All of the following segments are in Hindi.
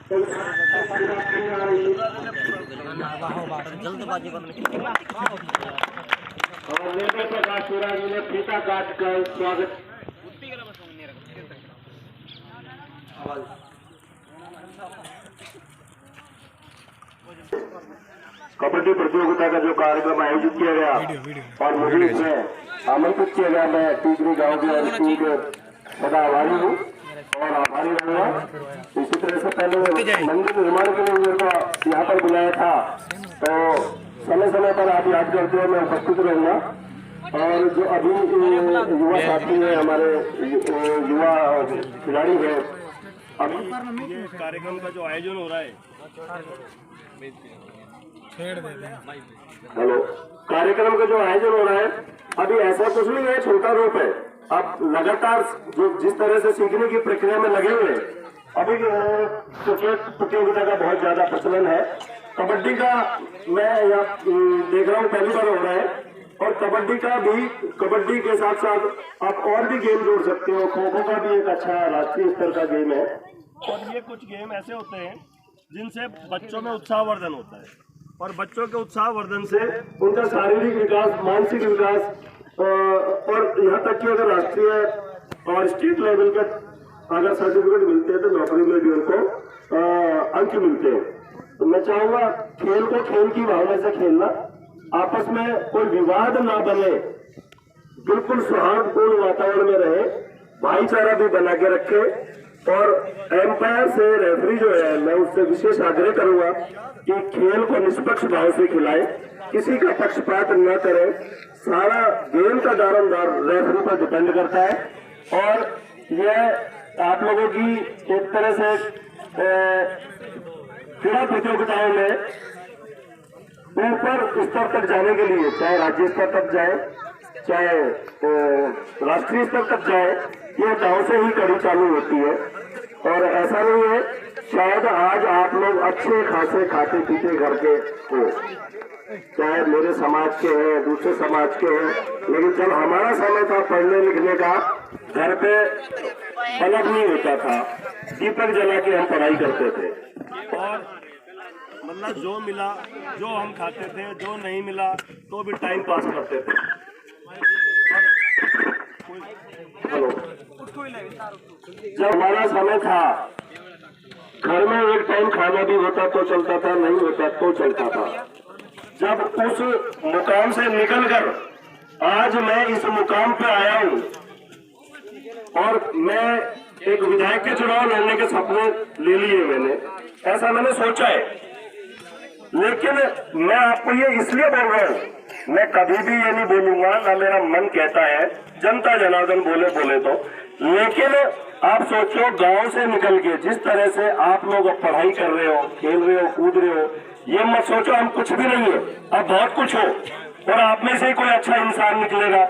जल्दबाजी और निर्भय प्रकाश सूरा जी ने फीता काट कर स्वागत। कबड्डी प्रतियोगिता का जो कार्यक्रम आयोजित किया गया और मुझे इसमें आमंत्रित किया गया, मैं टीकरी गांव के टीम के सदा आभारी हूँ और आभारी रहूंगा। इसी तरह से पहले मंदिर निर्माण के लिए मेरे को यहाँ पर बुलाया था, तो समय समय पर आप याद करते हुए मैं उपस्थित रहूंगा। और जो अभी युवा साथी है, हमारे युवा खिलाड़ी है, अभी ये कार्यक्रम का जो आयोजन हो रहा है, हेलो, कार्यक्रम का जो आयोजन हो रहा है अभी ऐसा कुछ नहीं है, छोटा रूप है। अब लगातार जो जिस तरह से सीखने की प्रक्रिया में लगे हुए हैं, अभी क्रिकेट प्रतियोगिता का बहुत ज्यादा प्रचलन है। कबड्डी का मैं यहाँ देख रहा हूँ पहली बार हो रहा है, और कबड्डी का भी, कबड्डी के साथ साथ आप और भी गेम जोड़ सकते हो। खो खो का भी एक अच्छा राष्ट्रीय स्तर का गेम है। और ये कुछ गेम ऐसे होते हैं जिनसे बच्चों में उत्साहवर्धन होता है, और बच्चों के उत्साहवर्धन से उनका शारीरिक विकास, मानसिक विकास, और यहाँ तक कि अगर राष्ट्रीय और स्टेट लेवल का अगर सर्टिफिकेट मिलते हैं तो नौकरी में भी उनको अंक मिलते हैं। तो मैं चाहूंगा खेल को खेल की भावना से खेलना, आपस में कोई विवाद ना बने, बिल्कुल सौहार्दपूर्ण वातावरण में रहे, भाईचारा भी बना के रखे। और एम्पायर से रेफरी जो है, मैं उससे विशेष आग्रह करूंगा कि खेल को निष्पक्ष भाव से खिलाए, किसी का पक्षपात न करे। सारा गेम का दारोमदार रेफरी पर डिपेंड करता है। और यह आप लोगों की एक तरह से क्रीड़ा प्रतियोगिताओं में ऊपर स्तर तक जाने के लिए, चाहे राज्य स्तर तक जाए, चाहे राष्ट्रीय स्तर तक जाए, ये गांव से ही कड़ी चालू होती है। और ऐसा नहीं है, शायद आज आप लोग अच्छे खासे खाते पीते घर के हो, चाहे मेरे समाज के हैं, दूसरे समाज के हैं, लेकिन जब हमारा समय था पढ़ने लिखने का, घर पे बल्ब नहीं होता था, दीपक जला के हम पढ़ाई करते थे। और मतलब जो मिला, जो हम खाते थे, जो नहीं मिला तो भी टाइम पास करते थे। हेलो, जब हमारा समय था, घर में एक टाइम खाना भी होता तो चलता था, नहीं होता तो चलता था। जब उस मुकाम से निकलकर आज मैं इस मुकाम पे आया हूँ, और मैं एक विधायक के चुनाव लड़ने के सपने ले लिए मैंने, ऐसा मैंने सोचा है। लेकिन मैं आपको ये इसलिए बोल रहा हूँ, मैं कभी भी ये नहीं बोलूंगा, ना मेरा मन कहता है, जनता जनार्दन बोले तो, लेकिन आप सोचो गांव से निकल के जिस तरह से आप लोग पढ़ाई कर रहे हो, खेल रहे हो, कूद रहे हो, ये मत सोचो हम कुछ भी नहीं है, अब बहुत कुछ हो। और आप में से कोई अच्छा इंसान निकलेगा,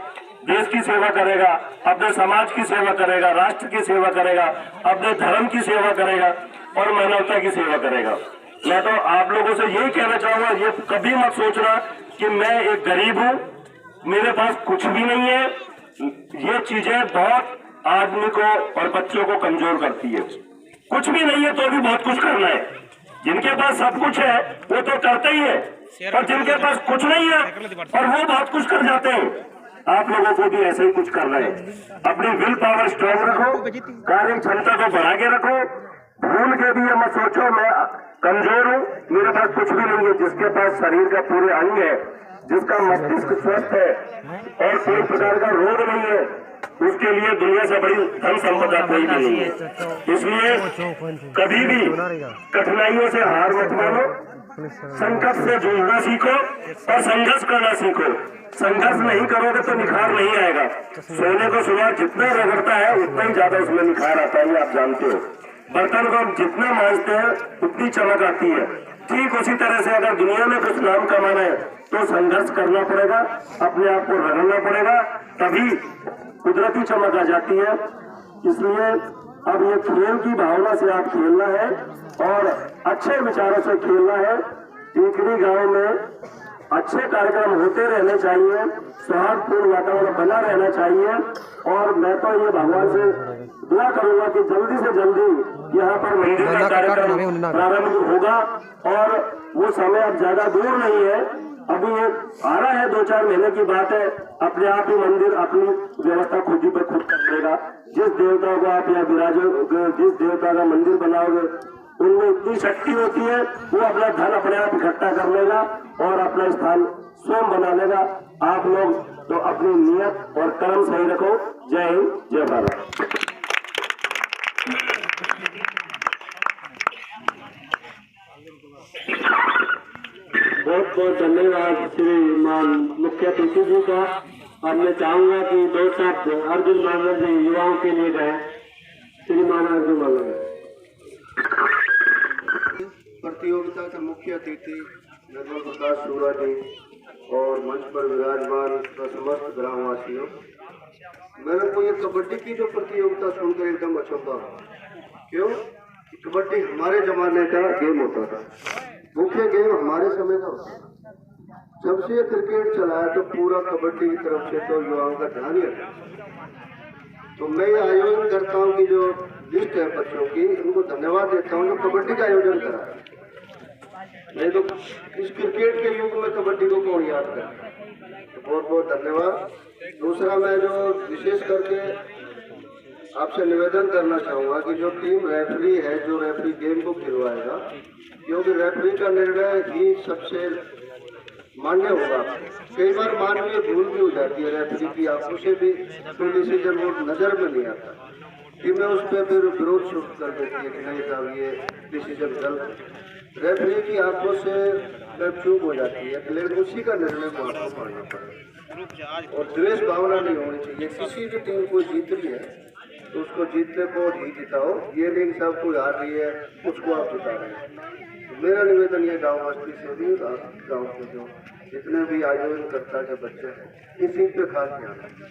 देश की सेवा करेगा, अपने समाज की सेवा करेगा, राष्ट्र की सेवा करेगा, अपने धर्म की सेवा करेगा और मानवता की सेवा करेगा। मैं तो आप लोगों से यही कहना चाहूंगा, ये कभी मत सोचना कि मैं एक गरीब हूँ, मेरे पास कुछ भी नहीं है। ये चीजें बहुत आदमी को और बच्चों को कमजोर करती है। कुछ भी नहीं है तो भी बहुत कुछ करना है। जिनके पास सब कुछ है वो तो करते ही है, और जिनके पास कुछ नहीं है और वो बहुत कुछ कर जाते हैं। आप लोगों को भी ऐसे ही कुछ करना है। अपनी विल पावर स्ट्रॉन्ग रखो, कार्य क्षमता को बढ़ा के रखो। भूल के भी ये मत सोचो मैं कमजोर हूँ, मेरे पास कुछ भी नहीं है। जिसके पास शरीर का पूरे अंग है, जिसका मस्तिष्क स्वस्थ है और कोई प्रकार का रोग नहीं है, उसके लिए दुनिया से बड़ी धन संपदा कोई भी नहीं है। इसलिए कभी भी कठिनाइयों से हार मत मानो, संकट से जूझना सीखो और संघर्ष करना सीखो। संघर्ष नहीं करोगे तो निखार नहीं आएगा। सोने को सुबह जितना रगड़ता है उतना ही ज्यादा उसमें निखार आता है, आप जानते हो। बर्तन को हम जितना मांजते हैं उतनी चमक आती है। ठीक उसी तरह से अगर दुनिया में कुछ नाम कमाना है तो संघर्ष करना पड़ेगा, अपने आप को रगड़ना पड़ेगा, तभी कुदरती चमक आ जाती है। इसलिए अब ये खेल की भावना से आप खेलना है और अच्छे विचारों से खेलना है। टीकरी गांव में अच्छे कार्यक्रम होते रहने चाहिए, सौहार्दपूर्ण वातावरण बना रहना चाहिए। और मैं तो ये भगवान से दुआ करूंगा कि जल्दी से जल्दी यहाँ पर मंदिर का कार्यक्रम प्रारंभ होगा। और वो समय अब ज्यादा दूर नहीं है, अभी ये आ रहा है, 2-4 महीने की बात है। अपने आप ही मंदिर अपनी व्यवस्था खुद ही पर खुद कर लेगा। जिस देवता को आप यहाँ विराजो, जिस देवता का मंदिर बनाओगे उनमें इतनी शक्ति होती है, वो अपना धन अपने आप इकट्ठा कर लेगा और अपना स्थान स्वयं बना लेगा। आप लोग तो अपनी नियत और कर्म सही रखो। जय हिंद, जय भारत। बहुत बहुत धन्यवाद श्रीमान मुख्य अतिथि जी का। अब मैं चाहूंगा कि 2 शब्द अर्जुन मानव जी युवाओं के लिए गए। श्रीमान अर्जुन मानव प्रतियोगिता के मुख्य अतिथि निर्मल प्रकाश सूरा जी और मंच पर विराजमान समस्त ग्रामवासियों, मेरे को ये कबड्डी की जो प्रतियोगिता सुनकर एकदम अचंभा। क्यों? कबड्डी हमारे जमाने का गेम होता था, मुख्य गेम हमारे समय का होता था। जब से क्रिकेट चला है तो पूरा कबड्डी की तरफ से तो युवाओं का ध्यान ही हटा। तो मैं ये आयोजन करता हूँ कि जो लिस्ट है बच्चों की, उनको धन्यवाद देता हूँ जो कबड्डी का आयोजन करा। नहीं तो इस क्रिकेट के युग में कबड्डी को कौन याद करता। तो बहुत बहुत धन्यवाद। दूसरा, मैं जो विशेष करके आपसे निवेदन करना चाहूँगा कि जो टीम रेफरी है, जो रेफरी गेम को खिलवाएगा, क्योंकि रेफरी का निर्णय ही सबसे मान्य होगा। कई बार मानवीय भूल भी हो जाती है रेफरी की, आंखों से भी कोई डिसीजन वो नजर में नहीं आता। टीमें उस पर फिर विरोध शुरू कर देती है कि नहीं साहब ये डिसीजन गलत। रेफरी की आंखों से चूक हो जाती है, लेकिन उसी का निर्णय को आपको मानना पड़ेगा। और द्वेष भावना नहीं होनी चाहिए। किसी भी टीम को जीत रही है तो उसको जीतने को ही जिताओ, ये नहीं सब कोई हार रही है उसको आप जिता रहे हैं। तो मेरा निवेदन ये गाँव बस्ती से भी, गाँव के जो जितने भी आयोजन करता के बच्चे हैं, इस चीज पे खास ध्यान रखें।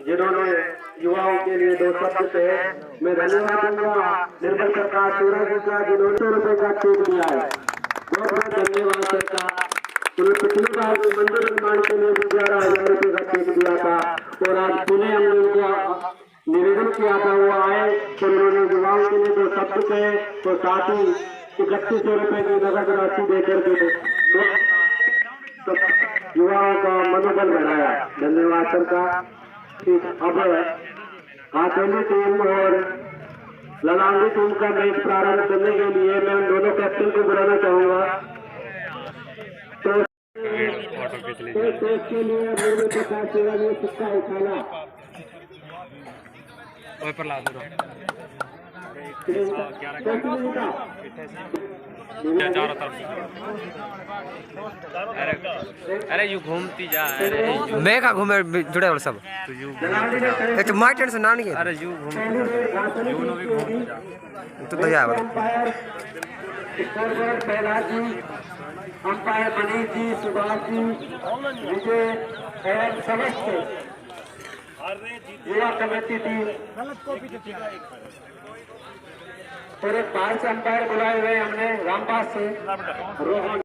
जिन्होंने युवाओं के लिए 2 शब्द थे, मैं धन्यवाद दूंगा निर्मल प्रकाश सूरा जी का, जिन्होंने 100 रुपए का चेक दिया है। बहुत बहुत धन्यवाद सरकार। उन्होंने पिछली बार मंदिर निर्माण के लिए भी 11,000 रुपए का चेक दिया था और आज पुणे हमने उनको निवेदन किया था, वो आए तो उन्होंने युवाओं के लिए 2 शब्द कहे और साथ ही 3100 रुपए की नगद राशि देकर के युवाओं का मनोबल बढ़ाया। धन्यवाद सरकार। ठीक, अब आखेली टीम और ललांगी टीम का मैच प्रारंभ करने के लिए मैं उन दोनों कैप्टन को बुलाना चाहूंगा। तो के लिए निर्मल प्रकाश सूरा जी सिक्का उठाना चारों तरफ। अरे यू घूमती जा। मैं का घूमे जुड़े वाले सब तो यू तो मार टेंशन ना नहीं। अरे यू घूमती यू नो भी घूमती जा तो दया वाला अंपायर मनीष जी, सुभाष जी, विजय और समस्त युवा कमेटी टीम और एक 5 अंपायर बुलाए हुए हमने रामपास से रोहन